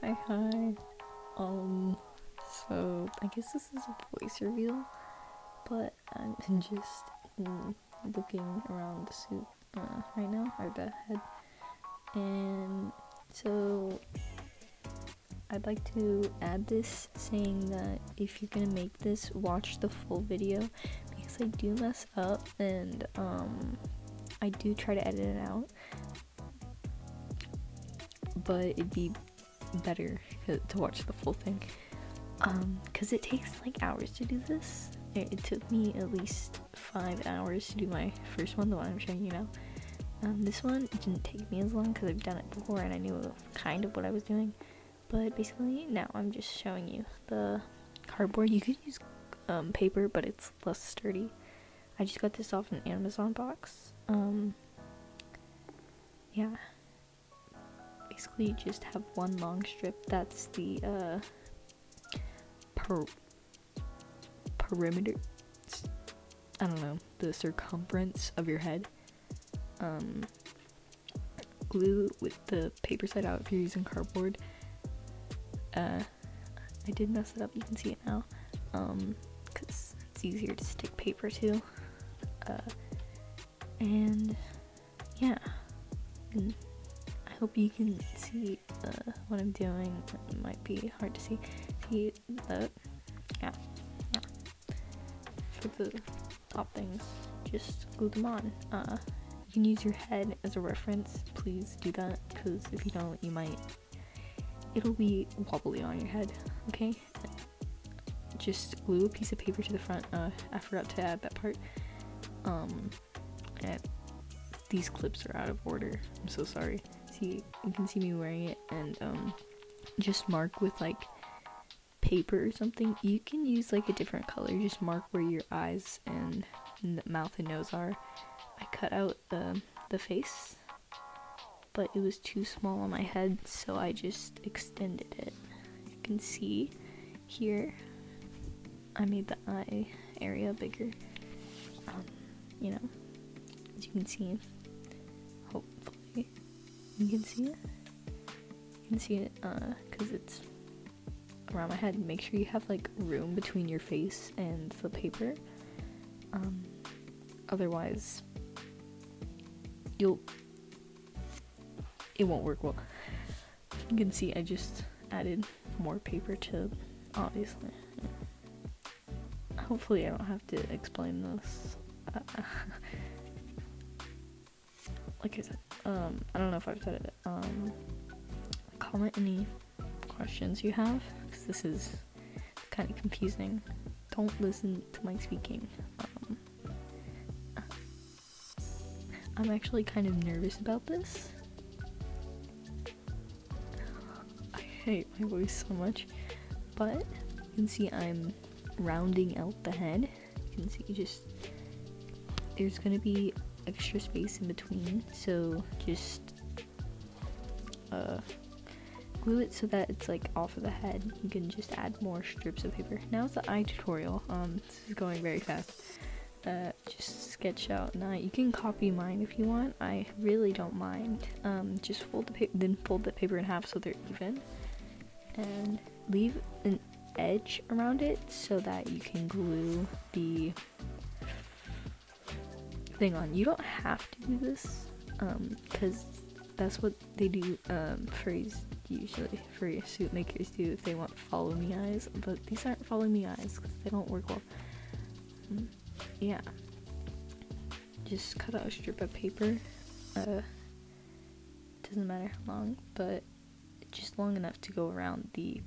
Hi. So I guess this is a voice reveal, but I'm just looking around the suit right now, or the head, and so I'd like to add this saying that if you're gonna make this, watch the full video, because I do mess up, and I do try to edit it out, but it'd be better to watch the full thing, because it takes like hours to do this. It took me at least 5 hours to do my first one, the one I'm showing you now. This one didn't take me as long because I've done it before and I knew kind of what I was doing, but basically now I'm just showing you the cardboard. You could use paper, but it's less sturdy. I just got this off an Amazon box. Yeah, basically you just have one long strip. That's the perimeter, I don't know, the circumference of your head. Glue with the paper side out if you're using cardboard. I did mess it up, you can see it now, because it's easier to stick paper to. And yeah, and I hope you can see what I'm doing. It might be hard to see the yeah. For the top things, just glue them on. You can use your head as a reference. Please do that, because if you don't, it'll be wobbly on your head. Okay, just glue a piece of paper to the front. I forgot to add that part. And these clips are out of order, I'm so sorry. See, you can see me wearing it, and just mark with like paper or something. You can use like a different color, just mark where your eyes and the mouth and nose are. I cut out the face, but it was too small on my head, so I just extended it. You can see here I made the eye area bigger. You know, as you can see, hopefully you can see it. You can see it because it's around my head. Make sure you have like room between your face and the paper, otherwise it won't work well. You can see I just added more paper to, obviously. Hopefully I don't have to explain this. Like I said, I don't know if I've said it. Comment any questions you have, because this is kind of confusing. Don't listen to my speaking. I'm actually kind of nervous about this. I hate my voice so much, but you can see I'm rounding out the head. You can see there's gonna be extra space in between, so just glue it so that it's like off of the head. You can just add more strips of paper. Now it's the eye tutorial. This is going very fast. Just sketch out an eye. You can copy mine if you want. I really don't mind. Just fold the paper in half so they're even, and leave an edge around it so that you can glue the thing on. You don't have to do this, because that's what they do. Usually fursuit makers do if they want follow me eyes, but these aren't follow me eyes because they don't work well. Yeah, just cut out a strip of paper. Doesn't matter how long, but just long enough to go around the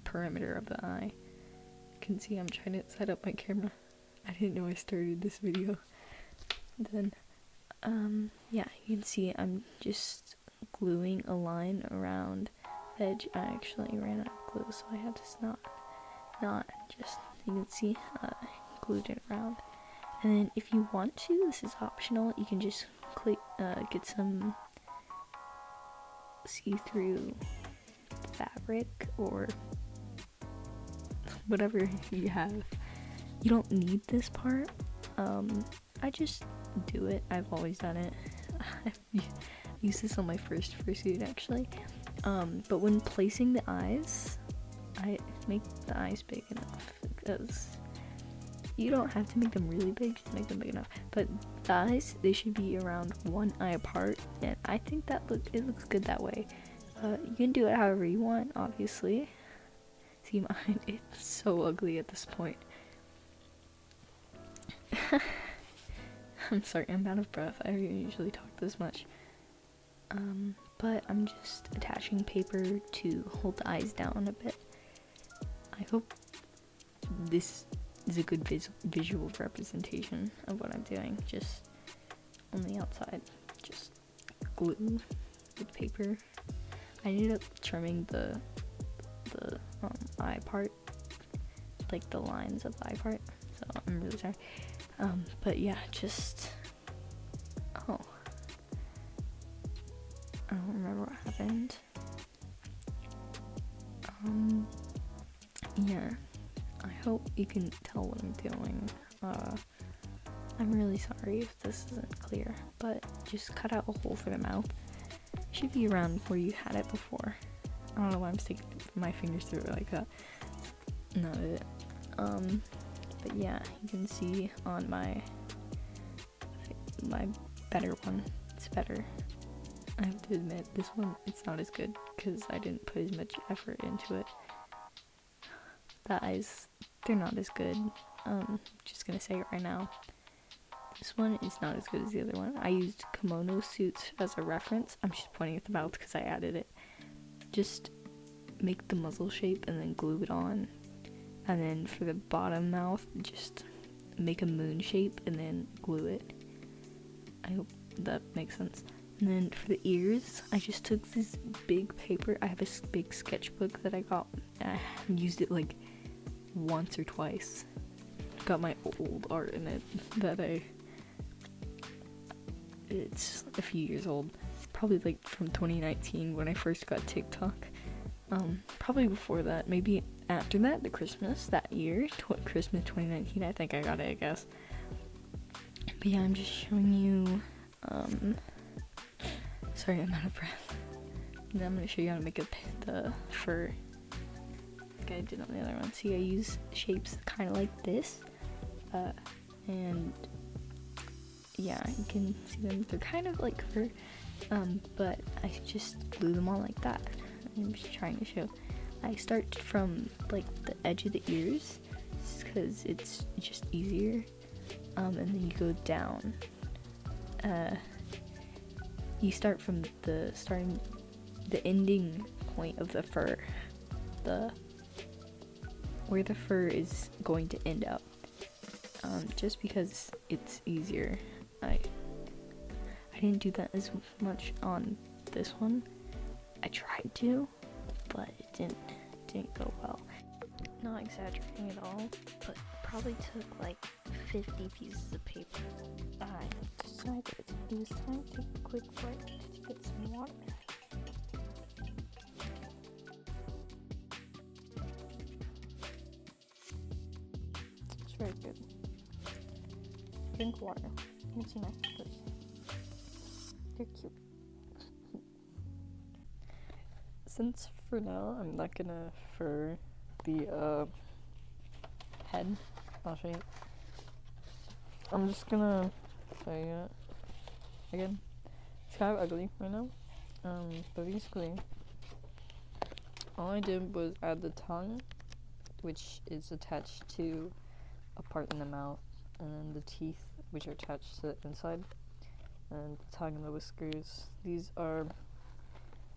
perimeter of the eye. You can see I'm trying to set up my camera. I didn't know I started this video. Then yeah, you can see I'm just gluing a line around the edge. I actually ran out of glue, so I had to not just, you can see glued it around. And then if you want to, this is optional, you can just get some see-through fabric or whatever you have. You don't need this part. I just do it. I've always done it. I used this on my first fursuit actually. But when placing the eyes, I make the eyes big enough, because you don't have to make them really big, just make them big enough. But the eyes, they should be around one eye apart, and I think that it looks good that way. You can do it however you want, obviously. See mine, it's so ugly at this point. I'm sorry, I'm out of breath. I don't usually talk this much. But I'm just attaching paper to hold the eyes down a bit. I hope this is a good visual representation of what I'm doing. Just on the outside, just glue with paper. I ended up trimming the eye part, like the lines of the eye part, so I'm really sorry. But yeah, just I don't remember what happened. Yeah, I hope you can tell what I'm doing. I'm really sorry if this isn't clear, but just cut out a hole for the mouth. It should be around where you had it before. I don't know why I'm sticking my fingers through it like that. Not it. But yeah, you can see on my better one, it's better. I have to admit, this one, it's not as good because I didn't put as much effort into it. The eyes, they're not as good. Just gonna say it right now. This one is not as good as the other one. I used kimono suits as a reference. I'm just pointing at the mouth because I added it. Just make the muzzle shape and then glue it on. And then for the bottom mouth, just make a moon shape and then glue it. I hope that makes sense. And then for the ears, I just took this big paper. I have a big sketchbook that I got. I used it like once or twice. Got my old art in it that it's a few years old. Probably like from 2019 when I first got TikTok. Probably before that, maybe after that, the Christmas that year, Christmas 2019, I think I got it, I guess. But yeah, I'm just showing you, sorry, I'm out of breath. And I'm gonna show you how to make the fur, like I did on the other one. See, I use shapes kind of like this, and yeah, you can see them, they're kind of like fur, but I just glue them on like that. I'm just trying to show. I start from like the edge of the ears because it's just easier, and then you go down. You start from the ending point of the fur, where the fur is going to end up, just because it's easier. I didn't do that as much on this one. I tried to, but it didn't go well. Not exaggerating at all, but probably took like 50 pieces of paper. I decided it was time to take a quick break to get some water. It's very good. Drink water. You see my fingers. They're cute. Since for now I'm not gonna fur the head, I'll show you. I'm just gonna show you it again. It's kind of ugly right now, but basically all I did was add the tongue, which is attached to a part in the mouth, and then the teeth, which are attached to the inside, and the tongue and the whiskers. These are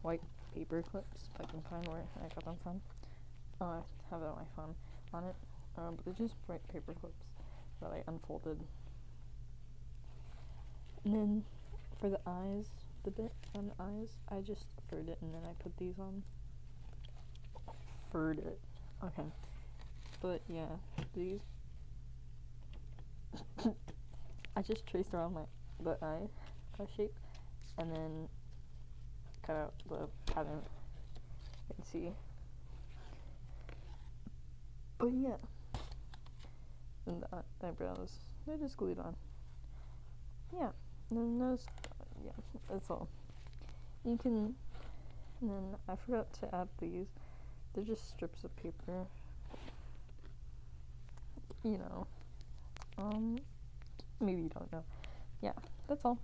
white paper clips, if I can find where I got them from. I have it on my phone on it, but they're just white paper clips that I unfolded. And then for the eyes, the bit on the eyes, I just furred it and then I put these on. Furred it. Okay. But yeah, these I just traced around the eye shape and then cut out the pattern. You can see. But yeah. And the eyebrows, they're just glued on. Yeah. And then those, yeah, that's all. You can And then I forgot to add these. They're just strips of paper. You know. Maybe you don't know. Yeah, that's all.